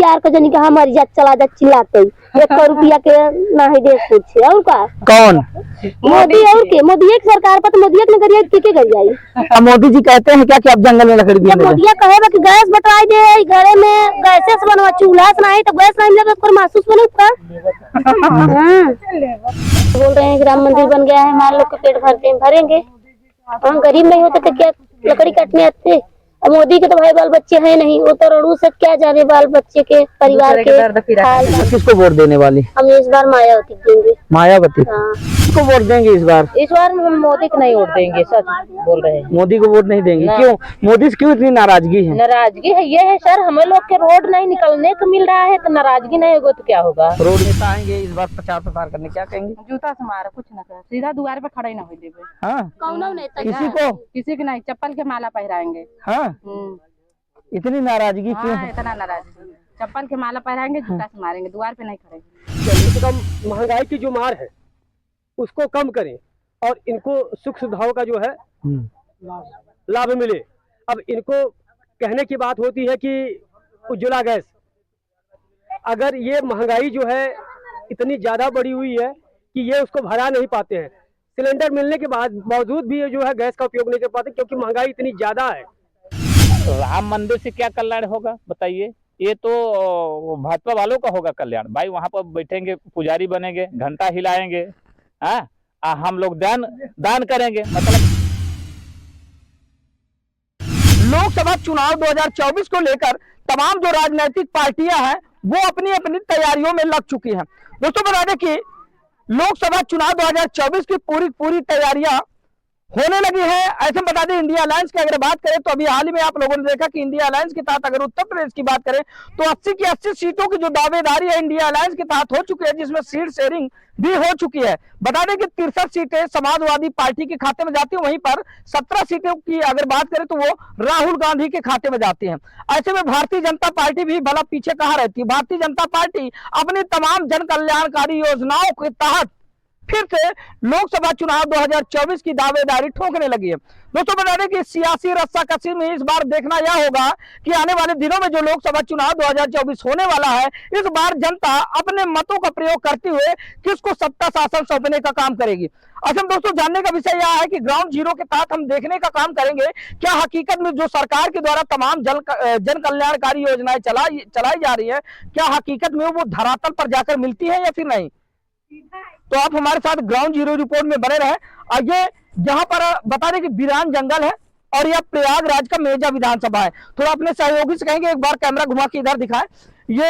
सरकार को जनी कहा मर जा चला जा चिल्लाते 1 रुपया के नहीं दे कुछ और का कौन मोदी और के मोदी एक सरकार पर तो मोदी के करिए के कर जाई। अब मोदी जी कहते हैं क्या कि अब जंगल में लकड़ी भी मोदी कहेगा कि गैस बटवाई दे घरे में गैसे से बनवा चूल्हा से नहीं तो गैस नहीं मिलेगा तो महसूस बने का। बोल रहे हैं कि राम मंदिर बन गया है हमारे लोग के पेट भरेंगे हम गरीब नहीं होते तो क्या लकड़ी काटने आते। अब मोदी के तो भाई बाल बच्चे हैं नहीं वो तो रणू से क्या जाने बाल बच्चे के परिवार के हाल। किसको वोट देने वाली? हम इस बार मायावती देंगे। मायावती किसको वोट देंगे इस बार? इस बार हम मोदी को नहीं वोट देंगे सच बोल रहे हैं। मोदी को वोट नहीं देंगे क्यों? मोदी से क्यों इतनी नाराजगी है? नाराजगी है ये है सर हमें लोग के रोड नहीं निकलने को मिल रहा है तो नाराजगी नहीं होगा तो क्या होगा। रोड नेता आएंगे इस बार प्रचार प्रसार करने क्या कहेंगे? जूता से मारा कुछ न कर सीधा द्वार पे खड़े न हो देवे। हाँ किसी को किसी के नहीं चप्पल के माला पहराएंगे। हाँ इतनी नाराजगी क्यों? इतना नाराजगी चप्पल के माला पहराएंगे जूता से मारेंगे द्वार पे नहीं खड़े। कम से कम महंगाई की जो मार है उसको कम करें और इनको सुख सुविधाओं का जो है लाभ मिले। अब इनको कहने की बात होती है कि उज्ज्वला गैस अगर ये महंगाई जो है इतनी ज़्यादा बढ़ी हुई है कि ये उसको भरा नहीं पाते हैं। सिलेंडर मिलने के बाद बावजूद भी ये जो है गैस का उपयोग नहीं कर पाते क्योंकि महंगाई इतनी ज़्यादा है। राम मंदिर से क्या कल्याण होगा बताइए? ये तो भाजपा वालों का होगा कल्याण भाई। वहां पर बैठेंगे पुजारी बनेंगे घंटा हिलाएंगे हम लोग दान करेंगे मतलब। लोकसभा चुनाव 2024 को लेकर तमाम जो राजनीतिक पार्टियां हैं वो अपनी अपनी तैयारियों में लग चुकी हैं। दोस्तों बता दें कि लोकसभा चुनाव 2024 की पूरी तैयारियां होने लगी है। ऐसे बता दें इंडिया अलायंस की अगर बात करें तो अभी हाल ही में आप लोगों ने देखा कि इंडिया अलायंस के तहत अगर उत्तर प्रदेश की बात करें तो 80 की 80 सीटों की जो दावेदारी है इंडिया अलायंस के तहत हो चुकी है जिसमें सीट शेयरिंग भी हो चुकी है। बता दें कि 63 सीटें समाजवादी पार्टी के खाते में जाती है वहीं पर 17 सीटों की अगर बात करें तो वो राहुल गांधी के खाते में जाती हैं। ऐसे में भारतीय जनता पार्टी भी भला पीछे कहाँ रहती है। भारतीय जनता पार्टी अपनी तमाम जन कल्याणकारी योजनाओं के तहत फिर से लोकसभा चुनाव 2024 की दावेदारी ठोकने लगी है। दोस्तों बता दें कि सियासी रस्साकसी में इस बार देखना यह होगा कि आने वाले दिनों में जो लोकसभा चुनाव 2024 होने वाला है इस बार जनता अपने मतों का प्रयोग करते हुए किसको सत्ता शासन सौंपने का काम करेगी। अच्छा दोस्तों जानने का विषय यह है कि ग्राउंड जीरो के तहत हम देखने का काम करेंगे क्या हकीकत में जो सरकार के द्वारा तमाम जन कल्याणकारी योजनाएं चलाई जा रही है क्या हकीकत में वो धरातल पर जाकर मिलती है या फिर नहीं। तो आप हमारे साथ ग्राउंड जीरो रिपोर्ट में बने रहे। और ये यहाँ पर बता दें कि वीरान जंगल है और यह प्रयागराज का मेजा विधानसभा है। थोड़ा अपने सहयोगी से कहेंगे एक बार कैमरा घुमा के इधर दिखाएं। ये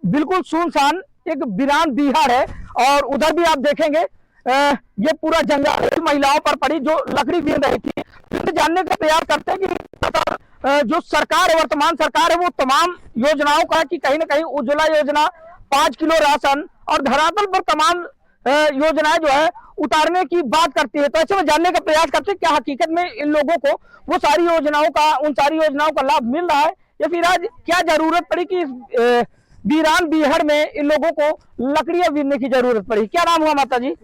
बिल्कुल सुनसान एक वीरान बिहार है और उधर भी आप देखेंगे ये पूरा जंगल महिलाओं पर पड़ी जो लकड़ी बीन रही थी। तो जानने का प्रयास करते हैं कि जो सरकार है वर्तमान सरकार है वो तमाम योजनाओं का कि कहीं ना कहीं उज्ज्वला योजना 5 किलो राशन और धरातल पर तमाम योजनाएं जो है उतारने की बात करती है। तो ऐसे में जानने का प्रयास करते हैं क्या हकीकत में इन लोगों को वो सारी योजनाओं का लाभ मिल रहा है या फिर आज क्या जरूरत पड़ी कि वीरान बिहार में इन लोगों को लकड़ियां बीनने की जरूरत पड़ी। क्या नाम हुआ माता जी?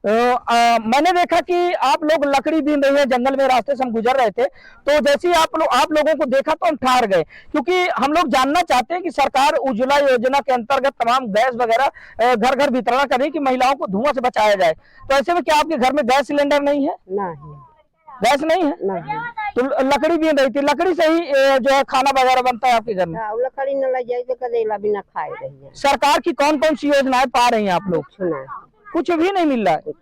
मैंने देखा कि आप लोग लकड़ी बीन रही है जंगल में रास्ते से हम गुजर रहे थे तो जैसे ही आप लोगों को देखा तो हम ठहर गए क्योंकि हम लोग जानना चाहते हैं कि सरकार उज्ज्वला योजना के अंतर्गत तमाम गैस वगैरह घर घर वितरण करें कि महिलाओं को धुआं से बचाया जाए। तो ऐसे में क्या आपके घर में गैस सिलेंडर नहीं है? नहीं गैस नहीं है नहीं। तो लकड़ी बीन रही थी। लकड़ी से ही जो है खाना वगैरह बनता है आपके घर में? लकड़ी न लग जाए तो कदेला भी न खाए रही है। सरकार की कौन कौन सी योजनाएं पा रही हैं आप लोग? कुछ भी नहीं मिल रहा है।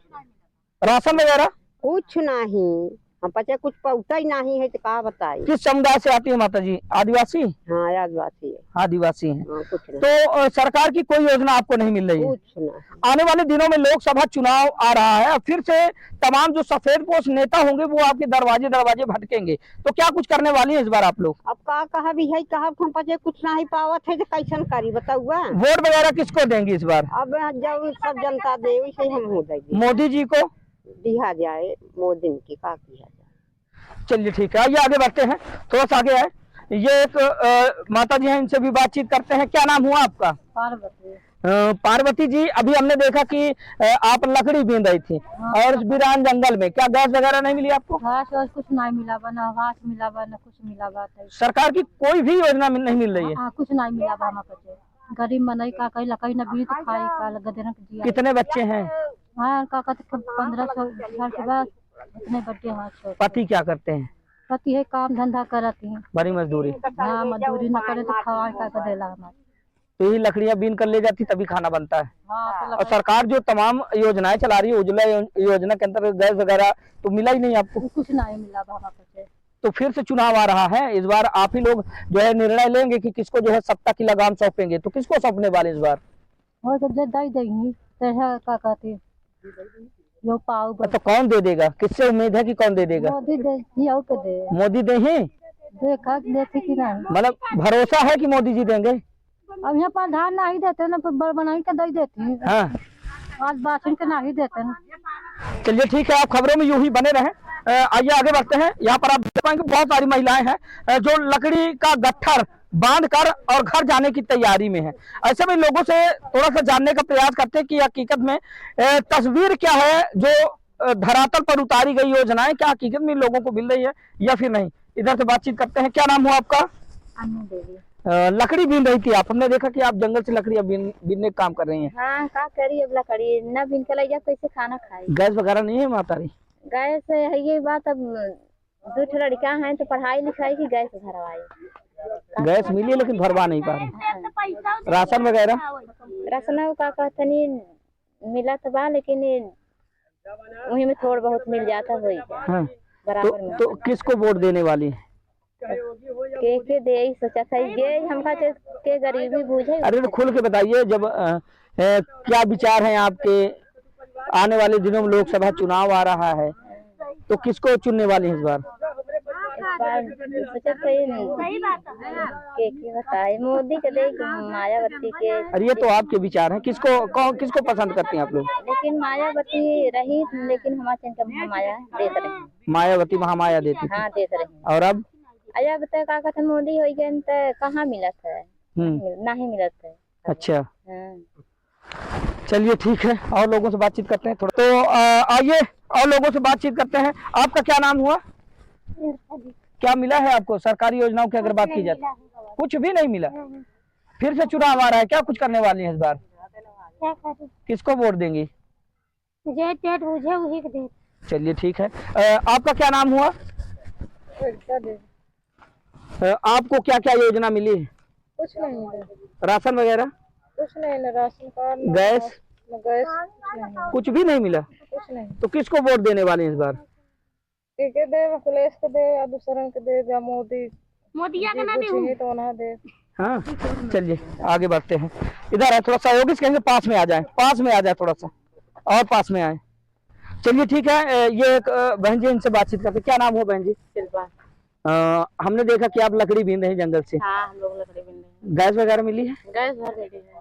राशन वगैरह कुछ नहीं हम पता कुछ पहुँचा ही नहीं है तो कहा बताइए। किस समुदाय से आती है माता जी? आदिवासी? हाँ आदिवासी है। आदिवासी हैं। हाँ, कुछ नहीं। तो सरकार की कोई योजना आपको नहीं मिल रही है? कुछ नहीं। आने वाले दिनों में लोकसभा चुनाव आ रहा है फिर से तमाम जो सफेद पोश नेता होंगे वो आपके दरवाजे भटकेंगे तो क्या कुछ करने वाली है इस बार आप लोग? अब कहा भी है कहा हम पचे कुछ नहीं पावत है तो कैसन करी बताऊआ। वोट वगैरह किसको देंगे इस बार? अब जब सब जनता दे वैसे हम हो जाएगी। मोदी जी को दिया जाए मोदी की का किया जाए। चलिए ठीक है आइए आगे बढ़ते हैं थोड़ा सा आगे आए। ये एक माता जी हैं, इनसे भी बातचीत करते हैं। क्या नाम हुआ आपका? पार्वती। पार्वती जी, अभी हमने देखा कि आप लकड़ी बीन रही थी और उस वीरान जंगल में क्या गैस वगैरह नहीं मिली आपको? घास वास कुछ नहीं मिला बा, ना घास मिला बा, ना कुछ मिला बा। सरकार की कोई भी योजना नहीं मिल रही है? हाँ, कुछ नहीं मिला बा हमके। गरीब मनई का कहीं लकड़ी न बीड़ी तो खाई का गदेरन के जिया। कितने बच्चे हैं? हाँ, का 1500 साल के बाद इतने बच्चे हैं। पति क्या करते हैं? पति है काम धंधा करती है। बड़ी मजदूरी? हाँ, मजदूरी न करे तो खवा का देला हमारे। तो ये लकड़ियां बीन कर ले जाती तभी खाना बनता है। हाँ, और सरकार जो तमाम योजनाएं चला रही है, उज्ज्वला योजना के अंतर्गत गैस वगैरह तो मिला ही नहीं आपको? कुछ नहीं मिला बा हमके। तो फिर से चुनाव आ रहा है, इस बार आप ही लोग जो है निर्णय लेंगे कि किसको जो है सत्ता की लगाम सौंपेंगे, तो किसको सौंपने वाले इस बार? वो तो दे देंगी का कहते जो पाऊ तो कौन दे देगा? किससे उम्मीद है कि कौन दे देगा? मोदी दे और के दे मोदी दे ही? देखा देते कि नहीं। मतलब भरोसा है कि मोदी जी देंगे? अब यहाँ प्रधान नहीं देते ना, बड़ बनाई के दे देती है। हाँ, आज बासन के नहीं देते ना। चलिए ठीक है, आप खबरों में यूं ही बने रहें। आइए आगे बढ़ते हैं। यहाँ पर आप देख पाएंगे बहुत सारी महिलाएं हैं जो लकड़ी का गट्ठर बांध कर और घर जाने की तैयारी में है। ऐसे में लोगों से थोड़ा सा जानने का प्रयास करते हैं कि हकीकत में तस्वीर क्या है जो धरातल पर उतारी गई योजनाएं क्या हकीकत में लोगों को मिल रही है या फिर नहीं। इधर से बातचीत करते हैं। क्या नाम हुआ आपका? अन्नू देवी। लकड़ी बीन रही थी आप, हमने देखा कि आप जंगल से लकड़ियां बीनने का काम कर रही हैं। हाँ, का करी अब लकड़ी न बिन के लैया कैसे खाना खाई। गैस वगैरह नहीं है माता री? गैस है ये बात। अब 2 लड़का हैं तो पढ़ाई लिखाई की गैस भरवाई। गैस मिली लेकिन भरवा नहीं पा रहे। राशन वगैरह? राशन का कहतनी मिला तो बा, लेकिन वही में थोड़ा बहुत मिल जाता वही हाँ। बराबर में। तो किसको वोट देने वाली है? के दे सोचा था ये हमका के गरीबी बूझे। अरे तो खुल के बताइए, जब क्या विचार हैं आपके? आने वाले दिनों में लोकसभा चुनाव आ रहा है, तो किसको चुनने वाले हैं इस बार? सोचा के बताए मोदी के दे मायावती के। अरे ये तो आपके विचार हैं, किसको पसंद करते हैं आप लोग? लेकिन मायावती रही, लेकिन हमारे चिंता माया देते रहे। मायावती महामाया देती थी। हाँ, देते रहे। और अब अया बता का कहते मोदी हो गए तो कहाँ मिलत है? नहीं मिलत है। अच्छा, हाँ। चलिए ठीक है, और लोगों से बातचीत करते हैं थोड़ा। तो आइए और लोगों से बातचीत करते हैं। आपका क्या नाम हुआ? क्या मिला है आपको सरकारी योजनाओं की अगर बात की जाए? कुछ भी नहीं मिला। फिर से चुनाव आ रहा है, क्या कुछ करने वाली है इस बार? किसको वोट देंगी? चलिए ठीक है। आपका क्या नाम हुआ? आपको क्या क्या योजना मिली है? कुछ नहीं मिला। राशन वगैरह? कुछ नहीं, ना राशन कार्ड, गैस? कुछ भी नहीं मिला। कुछ नहीं। तो किसको वोट देने वाले हैं इस बार? के दे, अखिलेश के दे या दूसरे के दे या मोदी का ना दे तो ना दे। हाँ, चलिए आगे बढ़ते हैं। इधर है, थोड़ा सहयोगी कहेंगे पास में आ जाए, थोड़ा सा और पास में आए। चलिए ठीक है। ये एक बहन जी, इनसे बातचीत करते। क्या नाम हो बहन जी? शिल्पा। हमने देखा कि आप लकड़ी बीन रहे हैं जंगल से। हाँ, हम लोग लकड़ी बीन रहे हैं। गैस वगैरह मिली है? गैस भर देते हैं।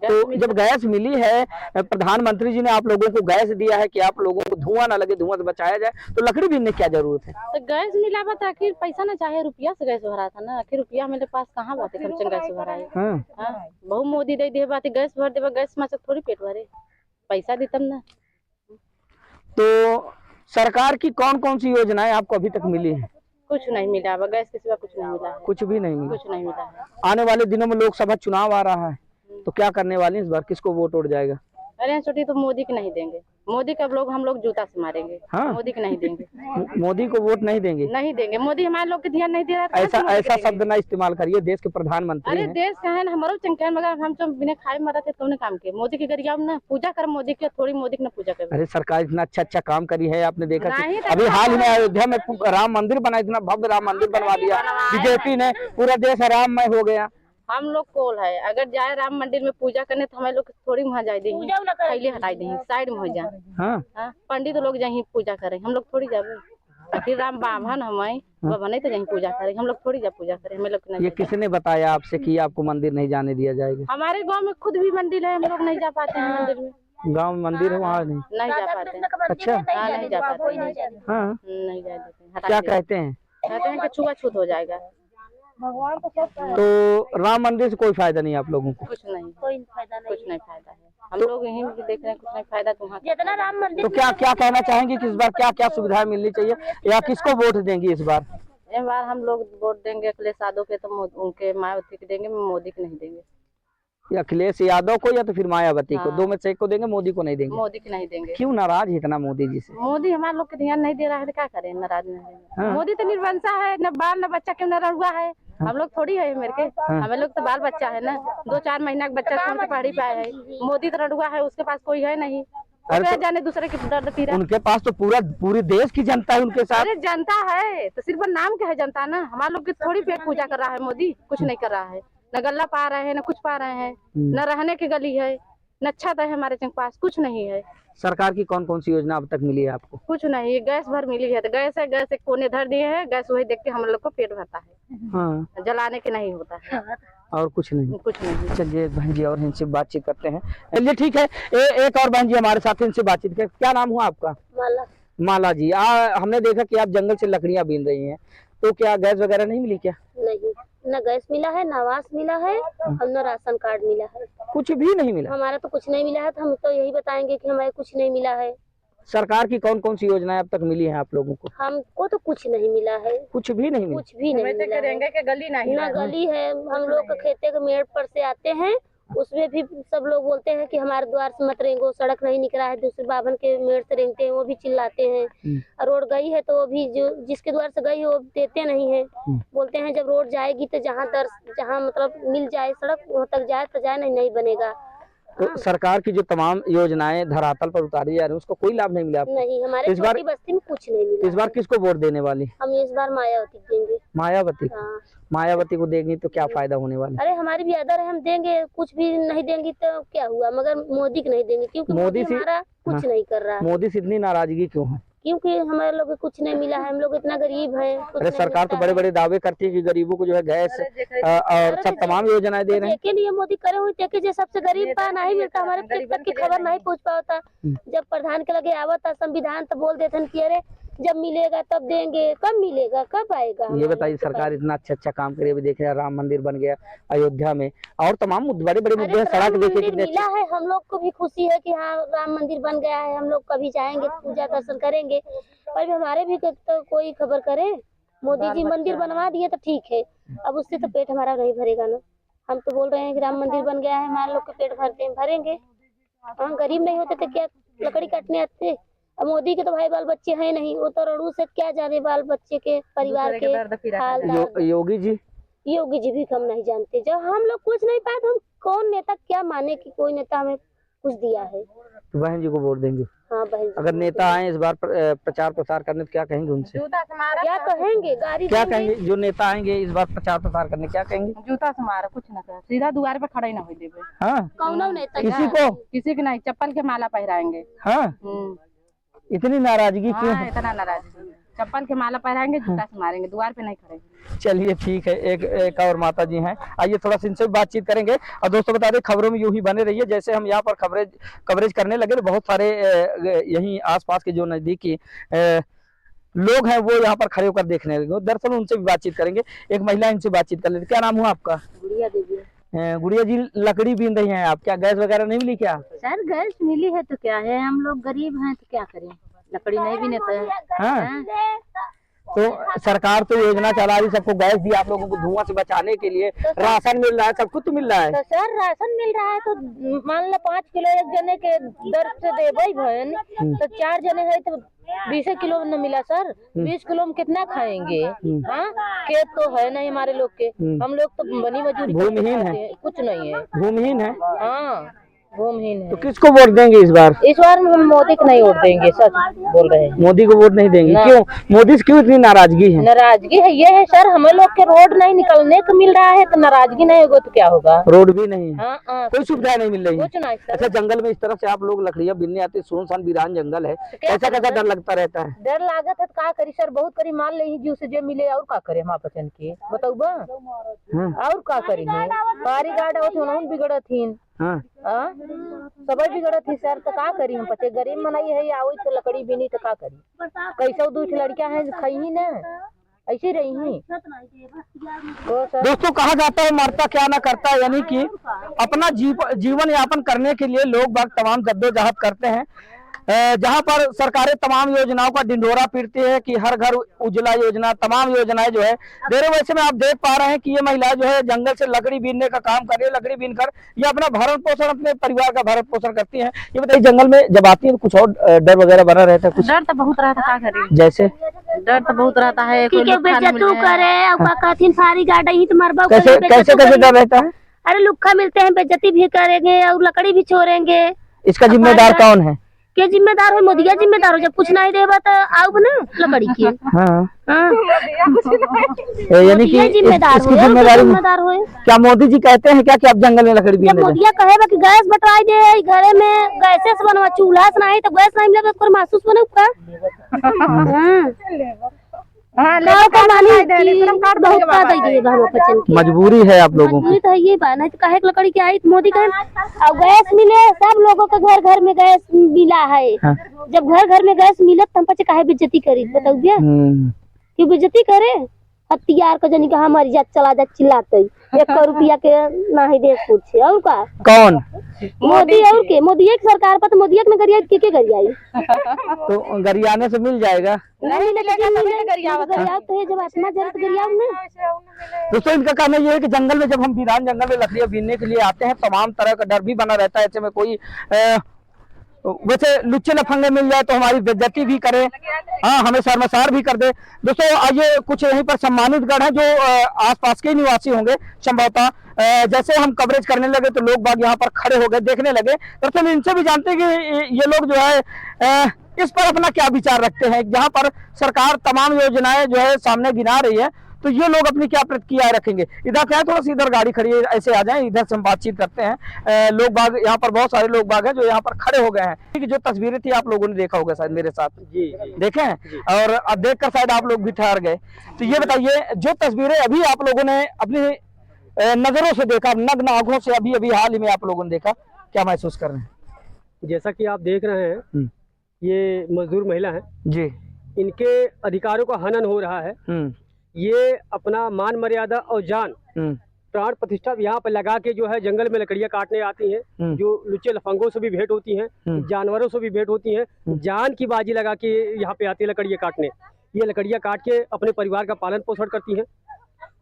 तो जब गैस मिली है, प्रधानमंत्री जी ने आप लोगों को गैस दिया है कि आप लोगों को धुआं ना लगे, धुआं से बचाया जाए, तो लकड़ी बीनने क्या जरूरत है? तो गैस मिला बा, आखिर पैसा ना चाहे रुपया से गैस भरा था ना। आखिर रुपया मेरे पास कहाँ बात है, कम गैस भराए। हाँ, बहुत मोदी दे दे बात, गैस भर दे, गैस में थोड़ी पेट भरे, पैसा देतम ना। तो सरकार की कौन कौन सी योजनाएं आपको अभी तक मिली है? कुछ नहीं मिला, गैस के सिवा कुछ नहीं मिला है। कुछ भी नहीं मिला। कुछ नहीं मिला है। आने वाले दिनों में लोकसभा चुनाव आ रहा है, तो क्या करने वाले हैं इस बार? किसको वोट उड़ जाएगा? अरे छोटी, तो मोदी को नहीं देंगे। मोदी का हम लोग जूता से मारेंगे। हाँ? मोदी को नहीं देंगे। मोदी को वोट नहीं देंगे? नहीं देंगे। मोदी हमारे लोग के ध्यान नहीं दे रहा है। ऐसा शब्द ना इस्तेमाल करिए, देश के प्रधानमंत्री अरे हैं। देश का है ना, हमारो चंकन, मगर हम तो बिना खाए मरा थे, तुमने काम किया। मोदी की गरिया ना पूजा कर, मोदी की थोड़ी मोदी की ना पूजा कर। अरे सरकार इतना अच्छा काम करी है, आपने देखा कि नहीं, अभी हाल ही में अयोध्या में राम मंदिर बना, इतना भव्य राम मंदिर बनवा दिया बीजेपी ने, पूरा देश राममय हो गया। हम लोग कोल है, अगर जाए राम मंदिर में पूजा करने तो हमें लोग थोड़ी वहाँ जाए देंगे, पहले हटाई देंगे, साइड में हो जाए। हाँ, पंडित लोग जाए पूजा करें, हम लोग थोड़ी जाए। आखिर राम बाभन हमें नहीं तो जाए पूजा करें, हम लोग थोड़ी जा पूजा करें। हमें लोग ये किसने बताया आपसे कि आपको मंदिर नहीं जाने दिया जाएगा? हमारे गांव में खुद भी मंदिर है, हम लोग नहीं जा पाते हैं मंदिर में। गांव में मंदिर है, वहाँ नहीं जा पाते हैं। अच्छा, हाँ, नहीं जा पाते हैं। हाँ, नहीं जा देते। क्या कहते हैं? कहते हैं कि छुआछूत हो जाएगा। भगवान तो सब तो राम मंदिर से कोई फायदा नहीं आप लोगों को? कुछ नहीं, कोई फायदा नहीं, कुछ नहीं फायदा है। हम लोग यहीं भी देख रहे हैं, कुछ नहीं फायदा तो वहाँ जितना राम मंदिर तो क्या क्या कहना चाहेंगे कि इस बार क्या क्या सुविधाएं मिलनी चाहिए या किसको वोट देंगी इस बार? इस बार हम लोग वोट देंगे अखिलेश यादव के, तो उनके मायावती के देंगे, मोदी के नहीं देंगे। या अखिलेश यादव को या तो फिर मायावती को, हाँ। दो में से एक को देंगे, मोदी को नहीं देंगे? मोदी के नहीं देंगे। क्यों नाराज है इतना मोदी जी से? मोदी हमारे लोग के ध्यान नहीं दे रहा है तो क्या करें, नाराज नहीं है। हाँ। मोदी तो निर्वंशा है, न बाल न बच्चा, क्यों न रहुआ है। हम लोग थोड़ी है मेरे के, हमें लोग तो बाल बच्चा है ना, 2-4 महीना का बच्चा छोड़ के पढ़ी पाए है। मोदी तो रहुआ है, उसके पास कोई है नहीं। अरे तो जाने दूसरे के दर्द पीरा। उनके पास तो पूरे देश की जनता है उनके साथ। अरे जनता है तो सिर्फ नाम क्या है जनता ना, हमारे लोग की थोड़ी पेट पूजा कर रहा है मोदी, कुछ नहीं कर रहा है। न गल्ला पा रहे हैं, न कुछ पा रहे हैं, न रहने की गली है, न छत है हमारे पास, कुछ नहीं है। सरकार की कौन कौन सी योजना अब तक मिली है आपको? कुछ नहीं, गैस भर मिली है तो गैस है, गैस एक कोने धर दिए है, गैस वही देख के हम लोग को पेट भरता है। हाँ। जलाने के नहीं होता है, और कुछ नहीं? कुछ नहीं। चलिए बहन जी और इनसे बातचीत करते हैं। चलिए ठीक है, एक और बहन जी हमारे साथ, इनसे बातचीत कर। क्या नाम हुआ आपका? माला। माला जी, हमने देखा कि आप जंगल से लकड़ियां बीन रही हैं, तो क्या गैस वगैरह नहीं मिली क्या? नहीं, न गैस मिला है, न आवास मिला है और न राशन कार्ड मिला है। कुछ भी नहीं मिला? हमारा तो कुछ नहीं मिला है, तो हम तो यही बताएंगे कि हमें कुछ नहीं मिला है। सरकार की कौन कौन सी योजनाएं अब तक मिली हैं आप लोगों को? हमको तो कुछ नहीं मिला है, कुछ भी नहीं मिला? कुछ भी नहीं मिला है। करेंगे कि गली नहीं ना गली है, हम लोग के खेते के मेड़ पर से आते हैं, उसमें भी सब लोग बोलते हैं कि हमारे द्वार से मत रेंगो, सड़क नहीं निकला है, दूसरे बाभन के मेड़ से रेंगते हैं, वो भी चिल्लाते हैं। और रोड गई है तो वो भी जो जिसके द्वार से गई है वो देते नहीं है, बोलते हैं जब रोड जाएगी तो जहाँ मतलब मिल जाए सड़क वहाँ तक जाए तो जाए, नहीं बनेगा। तो सरकार की जो तमाम योजनाएं धरातल पर उतारी जा रही है उसको कोई लाभ नहीं मिला आपको? नहीं, हमारे इस बार छोटी बस्ती में कुछ नहीं मिला। इस बार किसको वोट देने वाली? हम इस बार मायावती देंगे। मायावती? हाँ। मायावती को देंगी तो क्या फायदा होने वाला? अरे हमारी भी आदर है, हम देंगे, कुछ भी नहीं देंगी तो क्या हुआ, मगर मोदी को नहीं देंगे क्योंकि मोदी हमारा कुछ नहीं कर रहा है। मोदी से इतनी नाराजगी क्यों है? क्योंकि हमारे लोग को कुछ नहीं मिला है, हम लोग इतना गरीब हैं। अरे सरकार तो बड़े बड़े दावे करती है कि गरीबों को जो है गैस और सब तमाम योजनाएं दे रहे हैं। के लिए मोदी करे हुए थे जो सबसे गरीब का नहीं मिलता, हमारे तक की खबर नहीं पहुंच पाता। जब प्रधान के लगे आवता संविधान तो बोल देते कि अरे जब मिलेगा तब देंगे, कब मिलेगा, कब आएगा। ये बताइए, सरकार इतना अच्छा काम करे, अभी देख रहे हैं राम मंदिर बन गया अयोध्या में और तमाम बड़े बड़े मुद्दे हैं, सड़क देखिए कितने मिला है, हम लोग को भी खुशी है कि हाँ राम मंदिर बन गया है, हम लोग कभी जाएंगे पूजा दर्शन करेंगे, पर हमारे भी तो कोई खबर करे। मोदी जी मंदिर बनवा दिए तो ठीक है, अब उससे तो पेट हमारा नहीं भरेगा ना। हम तो बोल रहे हैं कि राम मंदिर बन गया है, हमारे लोग के पेट भरेंगे। हम गरीब नहीं होते तो क्या लकड़ी काटने आते। अब मोदी के तो भाई बाल बच्चे हैं नहीं, वो तो रणु से क्या जाने बाल बच्चे के परिवार के हाल। योगी जी भी हम नहीं जानते, जब हम लोग कुछ नहीं पाए तो हम कौन नेता क्या माने कि कोई नेता हमें कुछ दिया है। तो बहन जी को वोट देंगे? हाँ बहन। अगर नेता आए इस बार प्रचार प्रसार करने तो क्या कहेंगे उनसे? क्या कहेंगे, गाड़ी क्या कहेंगे जो नेता आएंगे इस बार प्रचार प्रसार करने, क्या कहेंगे? जूता से मारा, कुछ ना कर, सीधा दुआर पे खड़ा ही ना हो देवे। हाँ, कौन नेता किसी के नहीं, चप्पल के माला पहराएंगे। हाँ, इतनी नाराजगी क्यों? इतना नाराजगी, चप्पल के माला पहराएंगे, जूता से मारेंगे, द्वार पे नहीं खड़े। चलिए ठीक है, एक और माता जी हैं, आइए थोड़ा सा इनसे बातचीत करेंगे। और दोस्तों बता दें, खबरों में यूं ही बने रहिए। जैसे हम यहाँ पर कवरेज करने लगे तो बहुत सारे यहीं आसपास के जो नजदीकी लोग हैं वो यहाँ पर खड़े होकर देखने लगे। दरअसल उनसे भी बातचीत करेंगे। एक महिला, इनसे बातचीत कर लेते। क्या नाम हुआ आपका? गुड़िया देवी। गुड़िया जी, लकड़ी बीन रही हैं आप, क्या गैस वगैरह नहीं मिली क्या? सर गैस मिली है तो क्या है, हम लोग गरीब हैं तो क्या करें, लकड़ी नहीं भी नहीं। हाँ, तो सरकार तो योजना चला रही, सबको गैस दी, आप लोगों को धुआं से बचाने के लिए राशन मिल रहा है, सब कुछ मिल रहा है। तो सर राशन मिल रहा है तो मान लो 5 किलो एक जने के दर से देवे बहन, तो 4 जने है तो 20 किलो न मिला सर। 20 किलो में कितना खाएंगे? हाँ, खेत तो है नहीं हमारे लोग के, हम लोग तो बनी मजदूरी, भूमिहीन है, कुछ नहीं है, भूमिहीन है। हाँ भूमिहीन है। तो किसको वोट देंगे इस बार? इस बार हम मोदी को नहीं वोट देंगे, सच बोल रहे हैं। मोदी को वोट नहीं देंगे? क्यों? मोदी से क्यों इतनी नाराजगी है? नाराजगी है ये है सर, हम लोग के रोड नहीं निकलने को मिल रहा है तो नाराजगी नहीं होगा तो क्या होगा? रोड भी नहीं है, हाँ, कोई सुविधा नहीं मिल रही है। कुछ नहीं सर। अच्छा, जंगल में इस तरफ से आप लोग लकड़ियां बीनने आते, सुनसान वीरान जंगल है, कैसा कैसा डर लगता रहता है? डर लागत है तो का करी सर, बहुत करी मान ले जीव से जे मिले, और का करे हम पसंद के बताऊ बा, और का करी है। बारी गाड़ा होती उन्होंने बिगड़त थीन, सब बिगड़त थी सर, तो का करी हम पचे गरीब मनाई है, आओ तो लकड़ी बीनी तो का करी, कैसे 2 लड़कियां हैं खाई ही ना, ऐसे रही हूँ। दोस्तों कहा जाता है मरता क्या ना करता है, यानी कि अपना जीवन यापन करने के लिए लोग बाग तमाम जद्दोजहद करते हैं। जहां पर सरकारें तमाम योजनाओं का ढिंढोरा पीटती है कि हर घर उज्ज्वला योजना, तमाम योजनाएं जो है दे रहे। वैसे में आप देख पा रहे हैं कि ये महिला जो है जंगल से लकड़ी बीनने का काम कर रही है। लकड़ी बीन कर ये अपना भरण पोषण, अपने परिवार का भरण पोषण करती है। ये बताइए, जंगल में जब आती है तो कुछ और डर वगैरह बना रहता है? कुछ डर तो बहुत रहता, क्या करें? जैसे डर तो बहुत रहता है, कोई के लुक्खा न मिल बेइज्जतू जाए। करे और कथिन फारी गाड़ा ही तो मरबा कैसे कैसे कैसे डर रहता है? अरे लुक्खा मिलते हैं, बेइज्जती भी करेंगे और लकड़ी भी छोड़ेंगे। इसका जिम्मेदार कौन है? के जिम्मेदार है? मोदिया जिम्मेदार हो। जब कुछ नहीं देगा तो आओ ना लकड़ी की। हाँ, हाँ, यानी कि जिम्मेदार इसकी जिम्मेदारी हो। क्या मोदी जी कहते हैं क्या कि आप जंगल में लकड़ी जब बीनने जाएं? मोदिया कहेगा कि गैस बटवाई दे घरे में, गैसे से बनवा, चूल्हा से नहीं तो गैस नहीं मिलेगा तो महसूस बने मजबूरी है आप लोगों की। तो ये बात नहीं तो कहे लकड़ी की आई मोदी कहे और गैस मिले। सब लोगों के घर घर में गैस मिला है। हाँ। जब घर घर में गैस मिले तो हम पचे काहे बेइज्जती करी? बताओ भैया, क्यों बेइज्जती करे? हथियार का जनी का हमारी जात चला जा चिल्लाते 1 रुपया के नहीं दे पूछे। और का कौन? मोदी। और के मोदी एक सरकार पर तो मोदी के गरिया के गरियाई तो गरियाने से मिल जाएगा। नहीं गरियाव तो है जब आसमा जरा तो गरियाव ना। दोस्तों इनका कहना ये है कि जंगल में जब हम वीरान जंगल में लकड़ियां बीनने के लिए आते हैं तमाम तरह का डर भी बना रहता है। ऐसे में कोई वैसे लुच्चे लफंगे मिल जाए तो हमारी बेइज्जती भी करे, हाँ हमें शर्मसार भी कर दे। दोस्तों आइए कुछ यहीं पर सम्मानित गण हैं जो आसपास के निवासी होंगे संभवतः। जैसे हम कवरेज करने लगे तो लोग बाग यहाँ पर खड़े हो गए, देखने लगे। दरअसल इनसे भी जानते हैं कि ये लोग जो है इस पर अपना क्या विचार रखते हैं। जहाँ पर सरकार तमाम योजनाएं जो है सामने गिना रही है तो ये लोग अपनी क्या प्रतिक्रिया रखेंगे। इधर क्या है, थोड़ा सी इधर गाड़ी खड़ी है, ऐसे आ जाएं, इधर से हम बातचीत करते हैं। लोग बाग यहाँ पर बहुत सारे लोग बाग हैं जो यहाँ पर खड़े हो गए हैं। जो तस्वीरें थी आप लोगों ने देखा होगा शायद मेरे साथ। जी देखे हैं और अब देख कर शायद आप लोग भी ठहर गए। तो ये बताइए, जो तस्वीरें अभी आप लोगों ने अपनी नजरों से देखा, नग्न आंखों से अभी अभी हाल ही में आप लोगों ने देखा, क्या महसूस कर रहे हैं? जैसा कि आप देख रहे हैं ये मजदूर महिला है जी, इनके अधिकारों का हनन हो रहा है। ये अपना मान मर्यादा और जान प्राण प्रतिष्ठा यहाँ पर लगा के जो है जंगल में लकड़ियाँ काटने आती हैं। जो लुच्चे लफंगों से भी भेंट होती हैं, जानवरों से भी भेंट होती हैं, जान की बाजी लगा के यहाँ पे आती है लकड़ियाँ काटने। ये लकड़ियाँ काट के अपने परिवार का पालन पोषण करती हैं।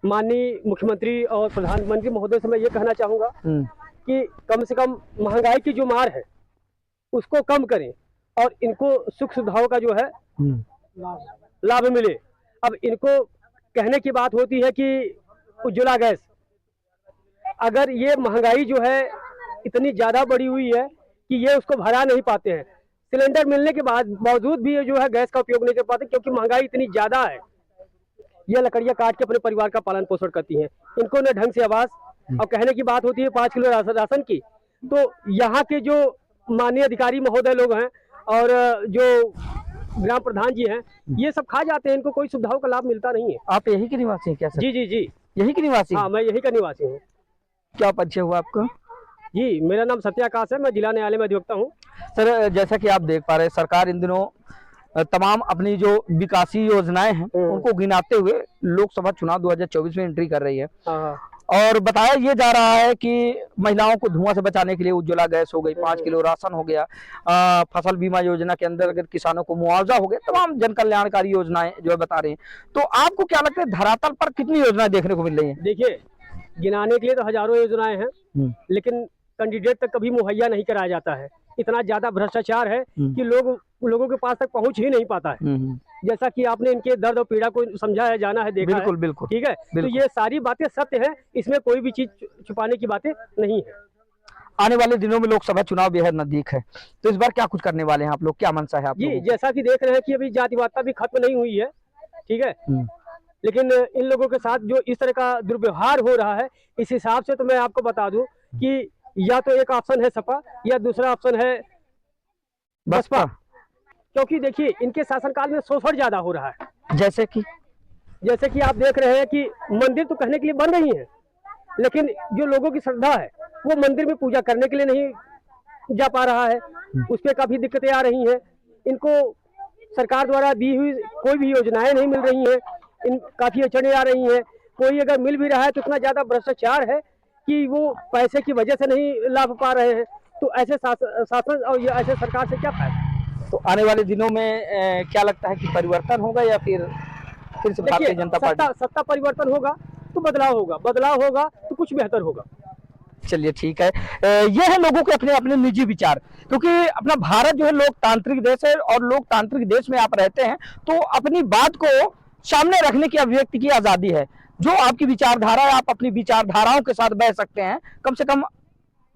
माननीय मुख्यमंत्री और प्रधानमंत्री महोदय से मैं ये कहना चाहूँगा कि कम से कम महंगाई की जो मार है उसको कम करें और इनको सुख सुविधाओं का जो है लाभ मिले। अब इनको कहने की बात होती है कि उज्ज्वला गैस, अगर ये महंगाई जो है इतनी ज़्यादा बढ़ी हुई है कि ये उसको भरा नहीं पाते हैं। सिलेंडर मिलने के बाद बावजूद भी ये जो है गैस का उपयोग नहीं कर पाते क्योंकि महंगाई इतनी ज़्यादा है। ये लकड़ियाँ काट के अपने परिवार का पालन पोषण करती हैं। इनको न ढंग से आवास, और कहने की बात होती है 5 किलो राशन की, तो यहाँ के जो माननीय अधिकारी महोदय लोग हैं और जो ग्राम प्रधान जी हैं ये सब खा जाते हैं। इनको कोई सुविधाओं का लाभ मिलता नहीं है। आप यही के निवासी हैं क्या सर? जी जी जी, यही के निवासी? हाँ मैं यही का निवासी हूँ। क्या परिचय हुआ आपका? जी मेरा नाम सत्याकाश है, मैं जिला न्यायालय में अधिवक्ता हूँ। सर जैसा कि आप देख पा रहे हैं सरकार इन दिनों तमाम अपनी जो विकासी योजनाएं हैं उनको गिनाते हुए लोकसभा चुनाव 2024 में एंट्री कर रही है। और बताया ये जा रहा है कि महिलाओं को धुआं से बचाने के लिए उज्ज्वला गैस हो गई, 5 किलो राशन हो गया, फसल बीमा योजना के अंदर अगर किसानों को मुआवजा हो गया, तमाम जन कल्याणकारी योजनाएं जो है बता रहे हैं। तो आपको क्या लगता है धरातल पर कितनी योजनाएं देखने को मिल रही हैं? देखिए गिनाने के लिए तो हजारों योजनाएं हैं लेकिन कैंडिडेट तक कभी मुहैया नहीं कराया जाता है। इतना ज्यादा भ्रष्टाचार है कि लोगों के पास तक पहुंच ही नहीं पाता है। जैसा कि आपने इनके दर्द और पीड़ा को समझाया जाना है, देखा बिल्कुल है। बिल्कुल ठीक है, तो ये सारी बातें सत्य है, इसमें कोई भी चीज छुपाने की बातें नहीं है। आने वाले दिनों में लोकसभा चुनाव बेहद नजदीक है, तो इस बार क्या कुछ करने वाले हैं आप लोग, क्या मनसा है आप जी? लोगों? जैसा कि देख रहे हैं कि अभी जातिवादता भी खत्म नहीं हुई है, ठीक है, लेकिन इन लोगों के साथ जो इस तरह का दुर्व्यवहार हो रहा है, इस हिसाब से तो मैं आपको बता दूं कि या तो एक ऑप्शन है सपा या दूसरा ऑप्शन है बसपा। क्योंकि देखिए इनके शासनकाल में शोषण ज्यादा हो रहा है। जैसे कि आप देख रहे हैं कि मंदिर तो कहने के लिए बन रही है लेकिन जो लोगों की श्रद्धा है वो मंदिर में पूजा करने के लिए नहीं जा पा रहा है, उस पर काफी दिक्कतें आ रही हैं। इनको सरकार द्वारा दी हुई कोई भी योजनाएं नहीं मिल रही हैं इन काफ़ी अड़चने आ रही हैं। कोई अगर मिल भी रहा है तो इतना ज़्यादा भ्रष्टाचार है कि वो पैसे की वजह से नहीं लाभ पा रहे हैं। तो ऐसे शासन और ये ऐसे सरकार से क्या फायदा। तो आने वाले दिनों में क्या लगता है कि परिवर्तन होगा या फिर से भारतीय जनता पार्टी सत्ता परिवर्तन होगा तो बदलाव होगा तो कुछ बेहतर होगा। चलिए ठीक है। ये है लोगों के अपने अपने निजी विचार, क्योंकि अपना भारत जो है लोकतांत्रिक देश है और लोकतांत्रिक देश में आप रहते हैं तो अपनी बात को सामने रखने की अभिव्यक्ति की आजादी है। जो आपकी विचारधारा है आप अपनी विचारधाराओं के साथ बह सकते हैं, कम से कम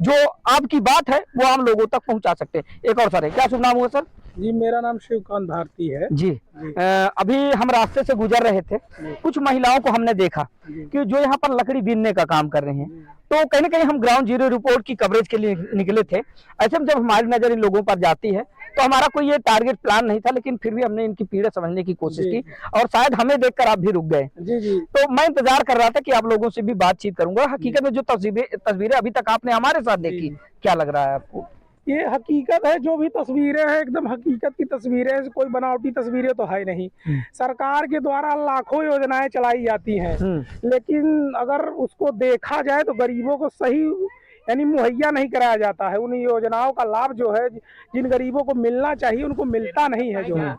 जो आपकी बात है वो आम लोगों तक पहुंचा सकते हैं। एक और सर है, क्या शुभ नाम हुआ सर? जी मेरा नाम शिवकांत भारती है जी। अभी हम रास्ते से गुजर रहे थे, कुछ महिलाओं को हमने देखा कि जो यहाँ पर लकड़ी बीनने का काम कर रहे हैं। तो कहीं ना कहीं हम ग्राउंड जीरो रिपोर्ट की कवरेज के लिए निकले थे। ऐसे में जब हमारी नजर इन लोगों पर जाती है तो हमारा कोई ये टारगेट प्लान नहीं था, लेकिन फिर भी हमने इनकी पीड़ा समझने की कोशिश की और शायद हमें देखकर आप भी रुक गए। जी। तो मैं इंतजार कर रहा था कि आप लोगों से भी बातचीत करूंगा। हकीकत में जो तस्वीरें अभी तक आपने हमारे साथ देखी, क्या लग रहा है आपको? ये हकीकत है, जो भी तस्वीरें हैं एकदम हकीकत की तस्वीरें हैं, कोई बनावटी तस्वीरें तो है नहीं। सरकार के द्वारा लाखों योजनाएं चलाई जाती हैं, लेकिन अगर उसको देखा जाए तो गरीबों को सही यानी मुहैया नहीं कराया जाता है। उन योजनाओं का लाभ जो है जिन गरीबों को मिलना चाहिए उनको मिलता नहीं है जो है।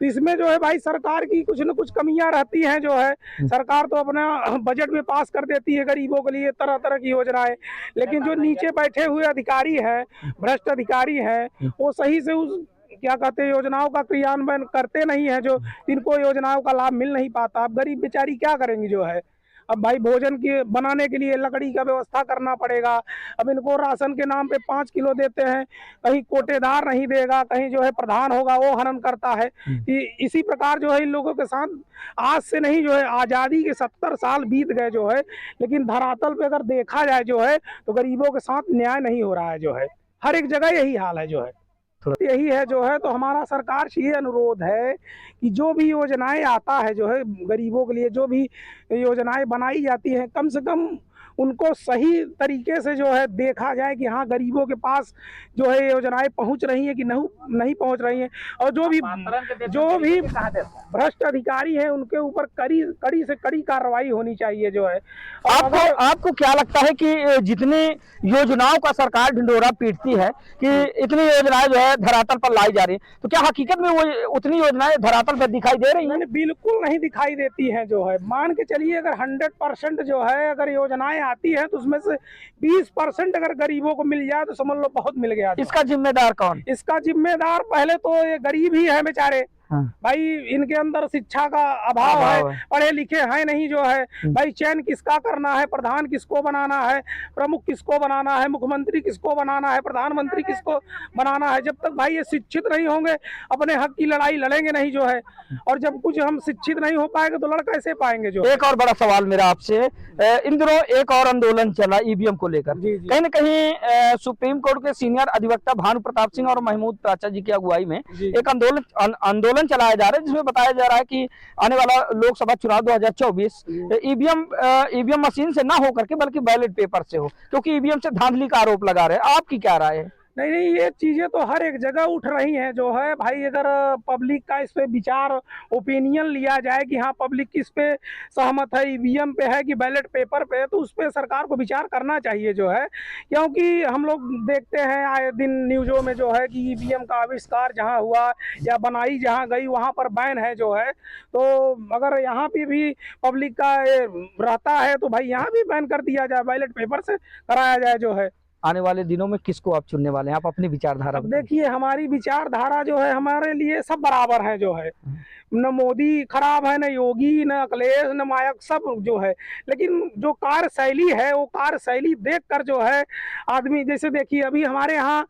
तो इसमें जो है भाई सरकार की कुछ न कुछ कमियां रहती हैं जो है। सरकार तो अपना बजट में पास कर देती है गरीबों के लिए तरह तरह की योजनाएं, लेकिन जो नीचे बैठे हुए अधिकारी हैं, भ्रष्ट अधिकारी हैं, वो सही से उस क्या कहते हैं योजनाओं का क्रियान्वयन करते नहीं है, जो इनको योजनाओं का लाभ मिल नहीं पाता। अब गरीब बेचारी क्या करेंगी जो है। अब भाई भोजन के बनाने के लिए लकड़ी का व्यवस्था करना पड़ेगा। अब इनको राशन के नाम पे 5 किलो देते हैं, कहीं कोटेदार नहीं देगा, कहीं जो है प्रधान होगा वो हनन करता है। इसी प्रकार जो है इन लोगों के साथ आज से नहीं जो है आज़ादी के 70 साल बीत गए जो है, लेकिन धरातल पे अगर देखा जाए जो है तो गरीबों के साथ न्याय नहीं हो रहा है जो है। हर एक जगह यही हाल है जो है, यही है जो है। तो हमारा सरकार से ये अनुरोध है कि जो भी योजनाएं आता है जो है गरीबों के लिए, जो भी योजनाएं बनाई जाती हैं, कम से कम उनको सही तरीके से जो है देखा जाए कि हाँ गरीबों के पास जो है योजनाएं पहुंच रही हैं कि नहीं पहुंच रही हैं। और जो भी भ्रष्ट अधिकारी हैं उनके ऊपर कड़ी से कड़ी कार्रवाई होनी चाहिए जो है। आपको क्या लगता है कि जितनी योजनाओं का सरकार ढिंढोरा पीटती है कि इतनी योजनाएं जो है धरातल पर लाई जा रही है, तो क्या हकीकत में वो उतनी योजनाएं धरातल पर दिखाई दे रही हैं? बिल्कुल नहीं दिखाई देती हैं जो है। मान के चलिए अगर 100% जो है अगर योजनाएं आती है तो उसमें से 20% अगर गरीबों को मिल जाए तो समझ लो बहुत मिल गया। इसका जिम्मेदार कौन? इसका जिम्मेदार पहले तो ये गरीब ही है बेचारे। भाई इनके अंदर शिक्षा का अभाव है, पढ़े लिखे हैं नहीं जो है। भाई चयन किसका करना है, प्रधान किसको बनाना है, प्रमुख किसको बनाना है, मुख्यमंत्री किसको बनाना है, प्रधानमंत्री किसको बनाना है। जब तक भाई ये शिक्षित नहीं होंगे अपने हक की लड़ाई लड़ेंगे नहीं जो है। और जब कुछ हम शिक्षित नहीं हो पाएंगे तो लड़ कैसे पाएंगे जो। एक और बड़ा सवाल मेरा आपसे, इन दिनों एक और आंदोलन चला ईवीएम को लेकर। कहीं न कहीं सुप्रीम कोर्ट के सीनियर अधिवक्ता भानु प्रताप सिंह और महमूद प्राचा जी की अगुवाई में एक आंदोलन चलाया जा रहा है, जिसमें बताया जा रहा है कि आने वाला लोकसभा चुनाव 2024 ईवीएम मशीन से ना हो करके बल्कि बैलेट पेपर से हो, क्योंकि ईवीएम से धांधली का आरोप लगा रहे हैं। आपकी क्या राय है? नहीं, ये चीजें तो हर एक जगह उठ रही हैं जो है। भाई अगर पब्लिक का इस पे विचार ओपिनियन लिया जाए कि हाँ पब्लिक किस पे सहमत है, ईवीएम पे है कि बैलेट पेपर पे है, तो उस पे सरकार को विचार करना चाहिए जो है। क्योंकि हम लोग देखते हैं आए दिन न्यूज़ों में जो है कि ईवीएम का आविष्कार जहाँ हुआ या बनाई जहाँ गई वहाँ पर बैन है जो है। तो अगर यहाँ पे भी पब्लिक का रहता है तो भाई यहाँ भी बैन कर दिया जाए, बैलेट पेपर से कराया जाए जो है। आने वाले दिनों में किसको आप चुनने वाले हैं? आप अपनी विचारधारा देखिए, हमारी विचारधारा जो है हमारे लिए सब बराबर है जो है। न मोदी खराब है, न योगी, न अखिलेश, न मायावती, सब जो है। लेकिन जो कार्यशैली है वो कार्यशैली देख कर जो है आदमी, जैसे देखिए अभी हमारे यहाँ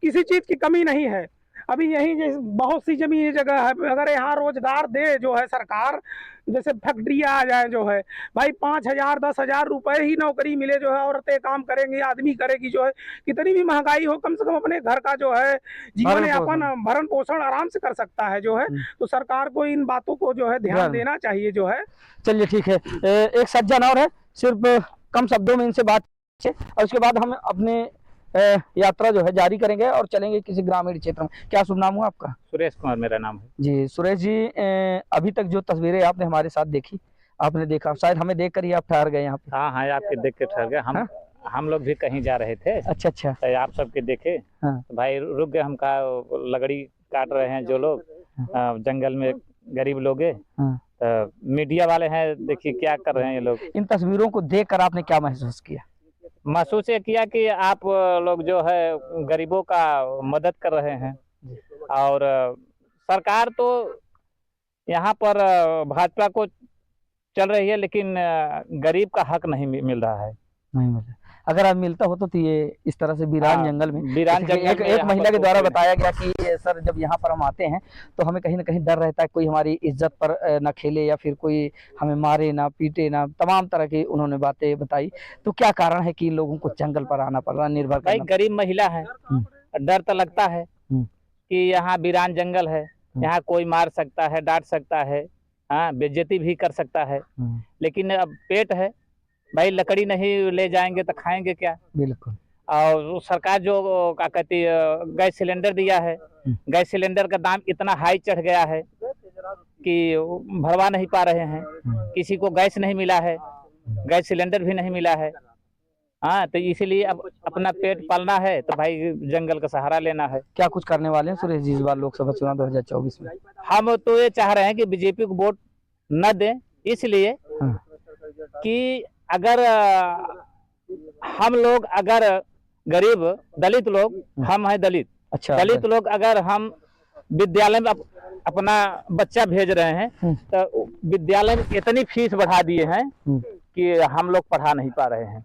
किसी चीज़ की कमी नहीं है। अभी यही जैसे बहुत सी जमीन जगह है, अगर यहाँ रोजगार दे जो है सरकार, जैसे फैक्ट्रियाँ आ जाए जो है, भाई 5,000 10,000 रुपए ही नौकरी मिले जो है, औरतें काम करेंगी, आदमी करेगी जो है। कितनी भी महंगाई हो कम से कम अपने घर का जो है जीवन यापन भरण पोषण आराम से कर सकता है जो है। तो सरकार को इन बातों को जो है ध्यान देना चाहिए जो है। चलिए ठीक है, एक सज्जन और है, सिर्फ कम शब्दों में इनसे बात और उसके बाद हम अपने यात्रा जो है जारी करेंगे और चलेंगे किसी ग्रामीण क्षेत्र में। क्या शुभ नाम हुआ आपका? सुरेश कुमार मेरा नाम है। जी सुरेश जी, अभी तक जो तस्वीरें आपने हमारे साथ देखी, आपने देखा, शायद हमें देखकर ही आप ठहर गए यहाँ पे। हाँ हाँ, आपके देख के ठहर गए हम। हाँ? हम लोग भी कहीं जा रहे थे, अच्छा अच्छा। तो आप सबके देखे। हाँ। तो भाई रुक गए, हम कहा लकड़ी काट रहे हैं जो लोग जंगल में, गरीब लोग है। हाँ। तो मीडिया वाले हैं, देखिए क्या कर रहे हैं ये लोग। इन तस्वीरों को देखकर आपने क्या महसूस किया? महसूस ये किया कि आप लोग जो है गरीबों का मदद कर रहे हैं, और सरकार तो यहाँ पर भाजपा को चल रही है, लेकिन गरीब का हक नहीं मिल रहा है। नहीं मिल रहा। अगर आप मिलता हो तो ये इस तरह से वीरान जंगल में, वीरान जंगल में एक महिला के द्वारा बताया गया कि सर जब यहाँ पर हम आते हैं तो हमें कहीं ना कहीं डर रहता है कोई हमारी इज्जत पर ना खेले या फिर कोई हमें मारे ना पीटे ना, तमाम तरह की उन्होंने बातें बताई। तो क्या कारण है कि लोगों को जंगल पर आना पड़ रहा, निर्भर भाई करना? गरीब महिला है, डर तो लगता है कि यहाँ वीरान जंगल है, यहाँ कोई मार सकता है, डांट सकता है, हाँ बेइज्जती भी कर सकता है। लेकिन अब पेट है भाई, लकड़ी नहीं ले जाएंगे तो खाएंगे क्या? बिल्कुल। और सरकार जो क्या कहती है गैस सिलेंडर दिया है, गैस सिलेंडर का दाम इतना हाई चढ़ गया है कि भरवा नहीं पा रहे हैं। किसी को गैस नहीं मिला है, गैस सिलेंडर भी नहीं मिला है। हाँ, तो इसीलिए अब अपना पेट पालना है तो भाई जंगल का सहारा लेना है। क्या कुछ करने वाले हैं सुरेश जी इस बार लोकसभा चुनाव 2024 में? हम तो ये चाह रहे हैं कि बीजेपी को वोट न दें, इसलिए कि अगर हम लोग, अगर गरीब दलित लोग, हम हैं दलित, अच्छा, दलित लोग अगर हम विद्यालय में अपना बच्चा भेज रहे हैं तो विद्यालय में इतनी फीस बढ़ा दिए हैं कि हम लोग पढ़ा नहीं पा रहे हैं।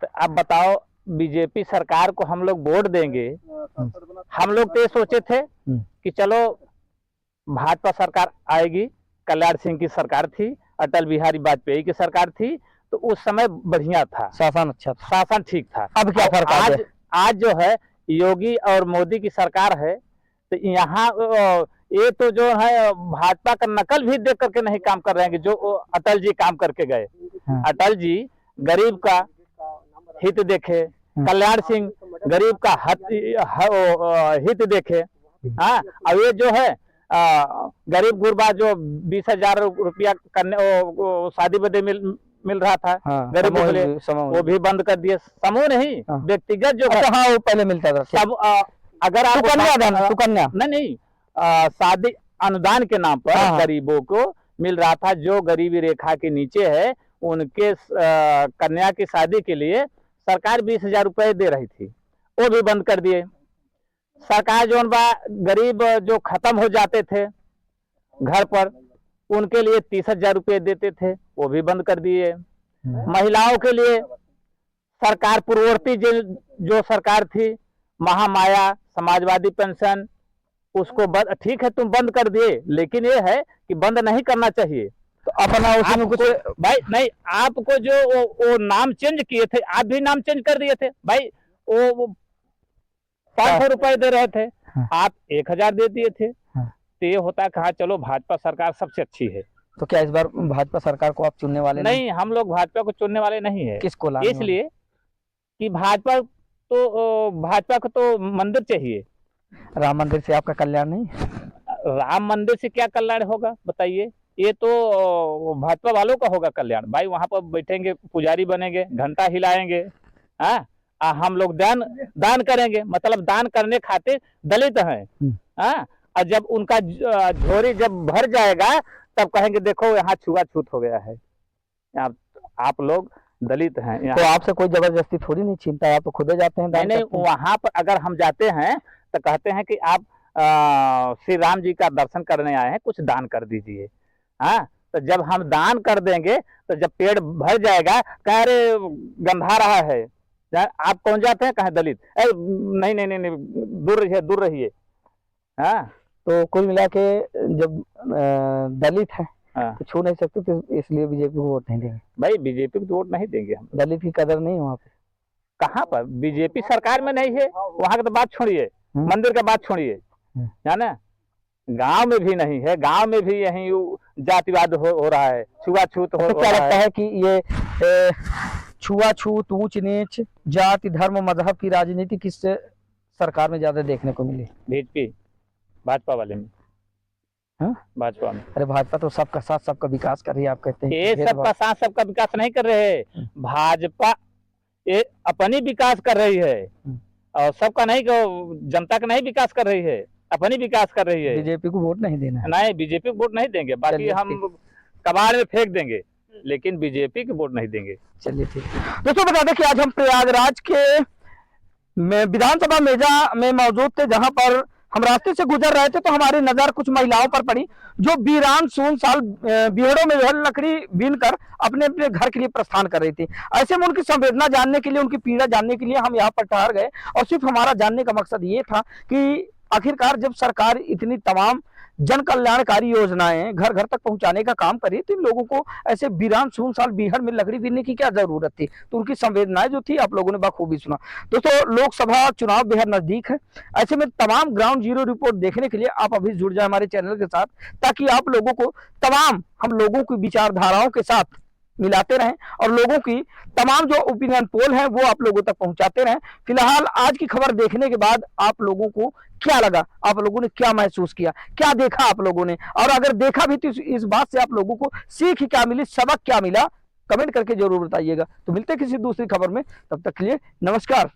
तो अब बताओ, बीजेपी सरकार को हम लोग वोट देंगे। हम लोग तो ये सोचे थे कि चलो भाजपा सरकार आएगी, कल्याण सिंह की सरकार थी, अटल बिहारी वाजपेयी की सरकार थी, तो उस समय बढ़िया था, शासन अच्छा था, शासन ठीक था। अब क्या फर्क आ गया? आज जो है योगी और मोदी की सरकार है, तो यहाँ ये तो जो है भाजपा का नकल भी देख करके नहीं काम कर रहे हैं कि जो अटल जी काम करके गए। अटल जी गरीब का हित देखे, कल्याण सिंह गरीब का हित देखे। हाँ, अब ये जो है गरीब गुरबा जो 20,000 रुपया करने शादी बदे मिल रहा था, गरीबों के लिए, वो भी बंद कर दिए। समूह नहीं, व्यक्तिगत जो अच्छा, हाँ वो पहले मिलता था सब। अगर आप सुकन्या नहीं, शादी अनुदान के नाम पर गरीबों को मिल रहा था। जो गरीबी रेखा के नीचे है उनके कन्या की शादी के लिए सरकार 20,000 रुपए दे रही थी, वो भी बंद कर दिए। सरकार जो गरीब जो खत्म हो जाते थे घर पर, उनके लिए 30,000 रुपए देते थे, वो भी बंद कर दिए। महिलाओं के लिए सरकार पूर्ववर्ती जो सरकार थी, महामाया समाजवादी पेंशन, उसको ठीक है तुम बंद कर दिए, लेकिन ये है कि बंद नहीं करना चाहिए। तो अपना उसमें कुछ भाई नहीं, आपको जो वो नाम चेंज किए थे, आप भी नाम चेंज कर दिए थे भाई। वो 500 रुपए दे रहे थे, आप 1,000 दे दिए थे। तो ये होता है कहा चलो भाजपा सरकार सबसे अच्छी है। तो क्या इस बार भाजपा सरकार को आप चुनने वाले नहीं? हम लोग भाजपा को चुनने वाले नहीं है। किसको लाने? इसलिए कि भाजपा को तो मंदिर चाहिए। राम मंदिर से आपका कल्याण नहीं? राम मंदिर से क्या कल्याण होगा बताइए? ये तो भाजपा वालों का होगा कल्याण। भाई वहां पर बैठेंगे, पुजारी बनेंगे, घंटा हिलाएंगे, हाँ, हम लोग दान करेंगे। मतलब दान करने खातिर दलित हैं, हाँ, और जब उनका झोरी जब भर जाएगा तब कहेंगे देखो यहाँ छुआछूत हो गया है। आप लोग दलित हैं, तो आपसे कोई जबरदस्ती थोड़ी नहीं छीनता है, आप तो खुद जाते हैं? नहीं, वहां पर अगर हम जाते हैं तो कहते हैं कि आप श्री राम जी का दर्शन करने आए हैं, कुछ दान कर दीजिए। हाँ, तो जब हम दान कर देंगे तो जब पेट भर जाएगा, कह रहे गंधा रहा है, आप कौन जाते हैं? कहें दलित। नहीं नहीं नहीं, दूर रहिए। हाँ, तो कुल मिला के जब दलित है तो छू नहीं सकते, तो इसलिए बीजेपी को वोट नहीं देंगे। भाई बीजेपी को वोट नहीं देंगे हम। दलित की कदर नहीं है वहाँ पे? कहाँ पर? बीजेपी सरकार में नहीं है, वहाँ की तो बात छोड़िए, मंदिर का बात छोड़िए, जाना गांव में भी नहीं है। गांव में भी यही जातिवाद हो रहा है, छुआछूत हो रहा है। क्या लगता है कि ये छुआछूत, ऊंच नीच, जाति, धर्म, मजहब की राजनीति किस सरकार में ज्यादा देखने को मिली? बीजेपी, भाजपा वाले में। हाँ? भाजपा में। अरे भाजपा तो सबका साथ सबका विकास कर रही है, आप कहते हैं ये सबका साथ सबका विकास नहीं कर रहे हैं। भाजपा ये अपनी विकास कर रही है और सबका नहीं, जनता का नहीं विकास कर रही है, अपनी विकास कर रही है। बीजेपी को वोट नहीं देना है। नहीं, बीजेपी को वोट नहीं देंगे, बाकी हम कबाड़ में फेंक देंगे, लेकिन बीजेपी को वोट नहीं देंगे। चलिए ठीक। दोस्तों बता दें कि आज हम प्रयागराज के विधानसभा मेजा में मौजूद थे, जहां पर हम रास्ते से गुजर रहे थे तो हमारी नजर कुछ महिलाओं पर पड़ी जो वीरान सुनसान बीहड़ों में लकड़ी बीन कर अपने अपने घर के लिए प्रस्थान कर रही थी। ऐसे में उनकी संवेदना जानने के लिए, उनकी पीड़ा जानने के लिए हम यहाँ पर ठहर गए और सिर्फ हमारा जानने का मकसद ये था कि आखिरकार जब सरकार इतनी तमाम जन कल्याणकारी योजनाएं घर घर तक पहुंचाने का काम करी तो इन लोगों को ऐसे वीरान सुनसान बीहड़ में लकड़ी बीनने की क्या जरूरत थी? तो उनकी संवेदनाएं जो थी आप लोगों ने बखूबी सुना। दोस्तों लोकसभा चुनाव बेहद नजदीक है, ऐसे में तमाम ग्राउंड जीरो रिपोर्ट देखने के लिए आप अभी जुड़ जाए हमारे चैनल के साथ, ताकि आप लोगों को तमाम हम लोगों की विचारधाराओं के साथ मिलाते रहें और लोगों की तमाम जो ओपिनियन पोल है वो आप लोगों तक पहुंचाते रहें। फिलहाल आज की खबर देखने के बाद आप लोगों को क्या लगा, आप लोगों ने क्या महसूस किया, क्या देखा आप लोगों ने, और अगर देखा भी तो इस बात से आप लोगों को सीख क्या मिली, सबक क्या मिला, कमेंट करके जरूर बताइएगा। तो मिलते हैं किसी दूसरी खबर में, तब तक के लिए नमस्कार।